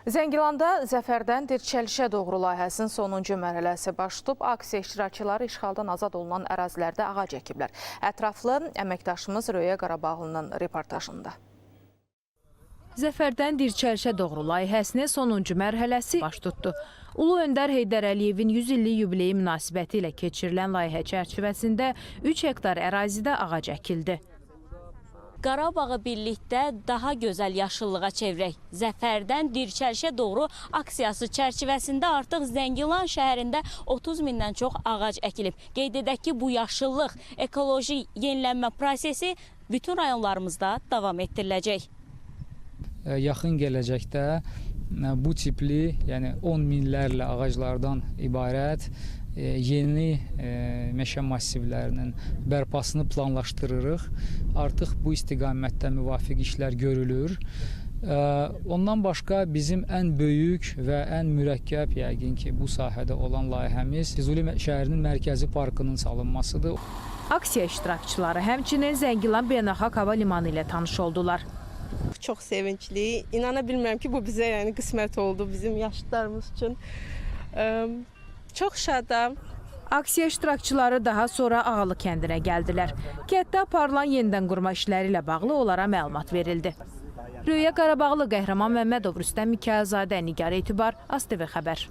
Zəngilanda Zəfərdən Dirçəlişə doğru layihəsinin sonuncu mərhələsi baş tutub. Aksiya iştirakçıları işğaldan azad olunan ərazilərdə ağac əkiblər. Ətraflı əməkdaşımız Röya Qarabağlının reportajında. Zəfərdən Dirçəlişə doğru layihəsinin sonuncu mərhələsi baş tutdu. Ulu Öndər Heydər Əliyevin 100 illik yubileyi münasibəti ilə keçirilən layihə çərçivəsində 3 hektar ərazidə ağac əkildi. Qarabağı birlikdə daha gözəl yaşıllığa çevirək. Zəfərdən Dirçəlişə doğru aksiyası çərçivəsində artıq Zəngilan şəhərində 30 mindən çox ağac əkilib. Qeyd edək ki, bu yaşıllıq, ekoloji yenilənmə prosesi bütün rayonlarımızda davam etdiriləcək. Yaxın gələcəkdə bu tipli, yəni 10 minlərlə ağaclardan ibarət yeni meşə massivlərinin bərpasını planlaşdırırıq. Artıq bu istiqamətdə müvafiq işlər görülür. Ondan başqa bizim ən böyük və ən mürəkkəb yəqin ki, bu sahədə olan layihəmiz Füzuli şəhərinin mərkəzi parkının salınmasıdır. Aksiya iştirakçıları həmçinin Zəngilan Beynəlxalq Hava Limanı ilə tanış oldular. Çox sevincli. İnana bilmirəm ki, bu bizə yəni qismət oldu bizim yaşlılarımız üçün. Çox şadam. Aksiya iştirakçıları daha sonra Ağalı kəndinə gəldilər. Kənddə aparılan yenidən qurma işləri ilə bağlı onlara məlumat verildi. Röya Qarabağlı, Qəhrəman Məmmədov, Rüstəm Mikayılzadə, Nigar Etibar, ASTV xəbər.